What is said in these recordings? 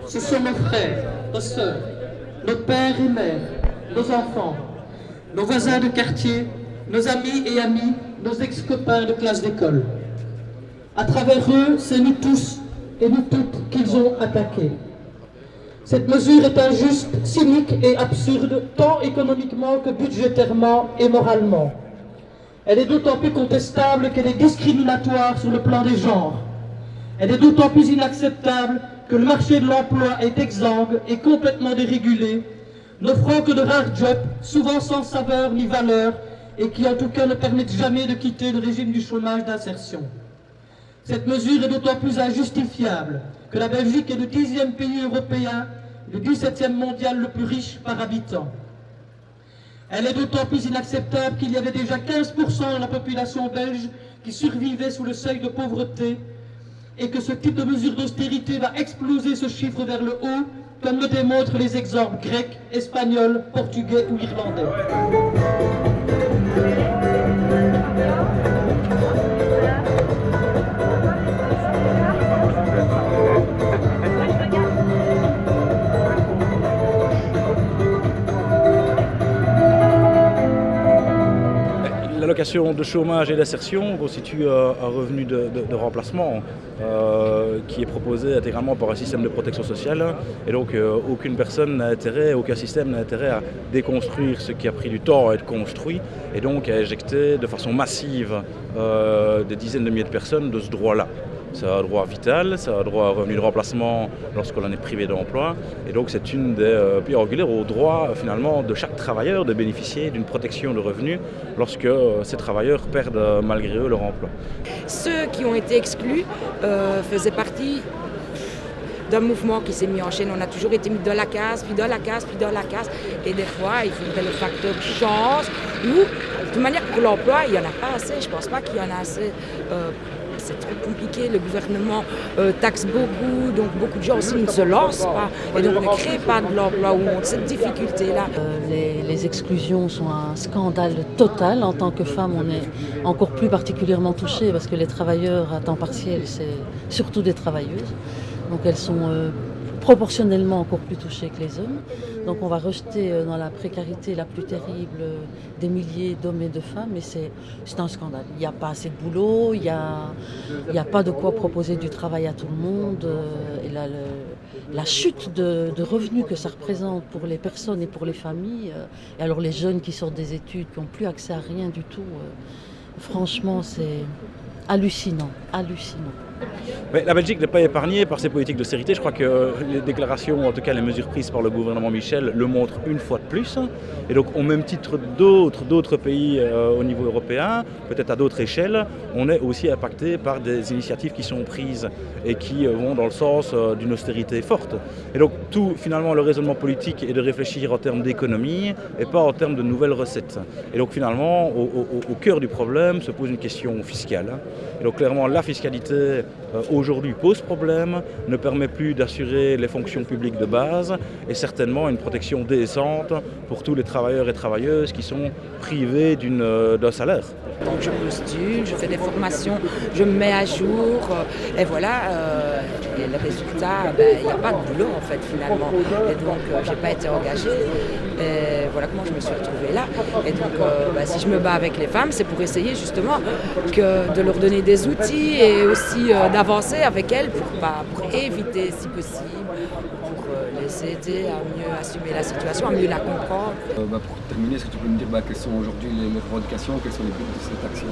Ce sont nos frères, nos sœurs, nos pères et mères, nos enfants, nos voisins de quartier, nos amis et amies, nos ex-copains de classe d'école. À travers eux, c'est nous tous et nous toutes qu'ils ont attaqués. Cette mesure est injuste, cynique et absurde, tant économiquement que budgétairement et moralement. Elle est d'autant plus contestable qu'elle est discriminatoire sur le plan des genres. Elle est d'autant plus inacceptable que le marché de l'emploi est exsangue et complètement dérégulé, n'offrant que de rares jobs, souvent sans saveur ni valeur, et qui en tout cas ne permettent jamais de quitter le régime du chômage d'insertion. Cette mesure est d'autant plus injustifiable que la Belgique est le 10e pays européen, le 17e mondial le plus riche par habitant. Elle est d'autant plus inacceptable qu'il y avait déjà 15% de la population belge qui survivait sous le seuil de pauvreté et que ce type de mesure d'austérité va exploser ce chiffre vers le haut, comme le démontrent les exemples grecs, espagnols, portugais ou irlandais. L'allocation de chômage et d'insertion constitue un revenu de remplacement qui est proposé intégralement par un système de protection sociale. Et donc aucune personne n'a intérêt, aucun système n'a intérêt à déconstruire ce qui a pris du temps à être construit et donc à éjecter de façon massive des dizaines de milliers de personnes de ce droit-là. C'est un droit vital, c'est un droit à revenu de remplacement lorsqu'on en est privé d'emploi. Et donc c'est une des pierres angulaires au droit finalement de chaque travailleur de bénéficier d'une protection de revenus lorsque ces travailleurs perdent malgré eux leur emploi. Ceux qui ont été exclus faisaient partie d'un mouvement qui s'est mis en chaîne. On a toujours été mis dans la case, puis dans la case, puis dans la case. Et des fois, il faudrait le facteur chance. Ou, de toute manière, pour l'emploi, il n'y en a pas assez. Je ne pense pas qu'il y en a assez. C'est trop compliqué, le gouvernement taxe beaucoup, donc beaucoup de gens aussi ne se lancent pas et donc ne créent pas de l'emploi ou ont cette difficulté-là. Les exclusions sont un scandale total. En tant que femme, on est encore plus particulièrement touchées parce que les travailleurs à temps partiel, c'est surtout des travailleuses. Donc elles sont proportionnellement encore plus touchées que les hommes. Donc on va rejeter dans la précarité la plus terrible des milliers d'hommes et de femmes et c'est un scandale. Il n'y a pas assez de boulot, il n'y a pas de quoi proposer du travail à tout le monde. Et la chute de revenus que ça représente pour les personnes et pour les familles, et alors les jeunes qui sortent des études, qui n'ont plus accès à rien du tout, franchement c'est hallucinant, hallucinant. Mais la Belgique n'est pas épargnée par ces politiques d'austérité. Je crois que les déclarations, en tout cas les mesures prises par le gouvernement Michel, le montrent une fois de plus. Et donc au même titre d'autres pays au niveau européen, peut-être à d'autres échelles, on est aussi impacté par des initiatives qui sont prises et qui vont dans le sens d'une austérité forte. Et donc tout finalement le raisonnement politique est de réfléchir en termes d'économie et pas en termes de nouvelles recettes. Et donc finalement au cœur du problème se pose une question fiscale. Et donc clairement la fiscalité aujourd'hui pose problème, ne permet plus d'assurer les fonctions publiques de base et certainement une protection décente pour tous les travailleurs et travailleuses qui sont privés d'un salaire. Donc je postule, je fais des formations, je me mets à jour et voilà, et le résultat, il n'y a pas de boulot en fait finalement. Et donc je n'ai pas été engagée. Et voilà comment je me suis retrouvée là. Et donc si je me bats avec les femmes, c'est pour essayer justement de leur donner des outils et aussi d'avancer avec elles pour éviter si possible, pour les aider à mieux assumer la situation, à mieux la comprendre. Pour terminer, est-ce que tu peux me dire quelles sont aujourd'hui les revendications, quels sont les buts de cette action ?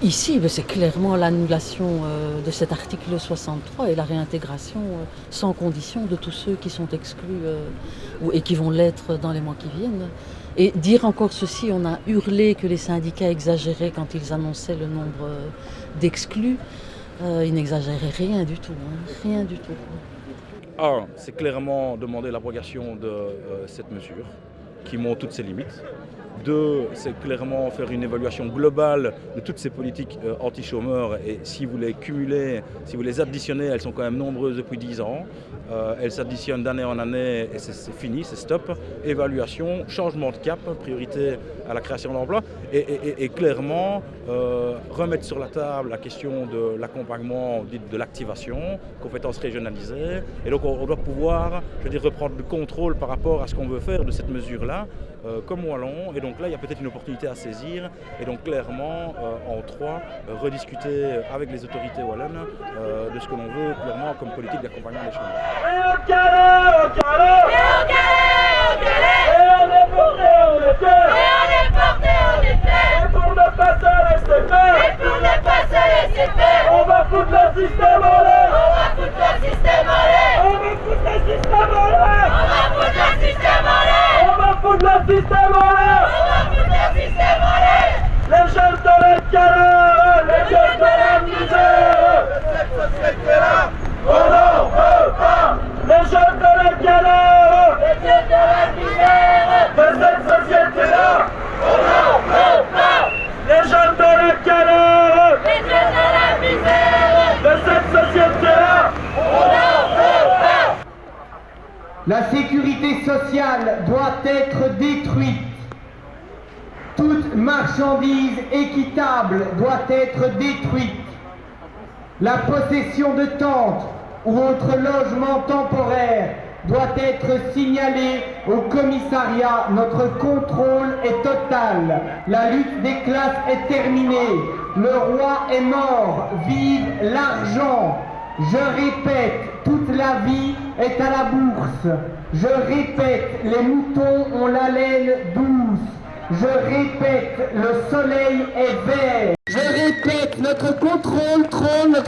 Ici, c'est clairement l'annulation de cet article 63 et la réintégration sans condition de tous ceux qui sont exclus et qui vont l'être dans les mois qui viennent. Et dire encore ceci, on a hurlé que les syndicats exagéraient quand ils annonçaient le nombre d'exclus. Ils n'exagéraient rien du tout, rien du tout. C'est clairement demander l'abrogation de cette mesure qui montre toutes ses limites. 2, c'est clairement faire une évaluation globale de toutes ces politiques anti-chômeurs et si vous les cumulez, si vous les additionnez, elles sont quand même nombreuses depuis 10 ans. Elles s'additionnent d'année en année et c'est fini, c'est stop. Évaluation, changement de cap, priorité à la création d'emplois et clairement remettre sur la table la question de l'accompagnement, de l'activation, compétences régionalisées. Et donc on doit pouvoir, je veux dire, reprendre le contrôle par rapport à ce qu'on veut faire de cette mesure-là, comme Wallon. Et donc là, il y a peut-être une opportunité à saisir. Et donc clairement, en 3, rediscuter avec les autorités wallonnes de ce que l'on veut clairement comme politique d'accompagnement des chômeurs. Et on calait, on calait, et on calait, on calait, et on est porté, on est fait, et on est porté, on est fait, et pour ne pas se laisser faire, et pour ne pas se laisser faire, on va foutre le système en l'air, on va foutre le système en l'air, on va foutre le système en l'air, on va foutre le système en l'air, on va foutre le système en l'air, on va foutre le système en l'air, les jeunes de la galère, les jeunes de la misère, de cette société-là, on n'en veut pas. Les jeunes de la galère, les jeunes de la misère, de cette société-là, on n'en veut pas. Les jeunes de la galère, les jeunes de la misère, de cette société-là, on n'en veut pas. La sécurité sociale doit être détruite. Toute marchandise équitable doit être détruite. La possession de tentes ou autre logement temporaire doit être signalée au commissariat. Notre contrôle est total. La lutte des classes est terminée. Le roi est mort. Vive l'argent! Je répète, toute la vie est à la bourse. Je répète, les moutons ont la laine douce. Je répète, le soleil est vert. Je répète, notre contrôle trône est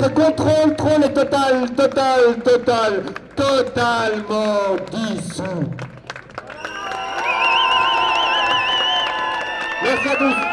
totalement dissous. Merci à tous.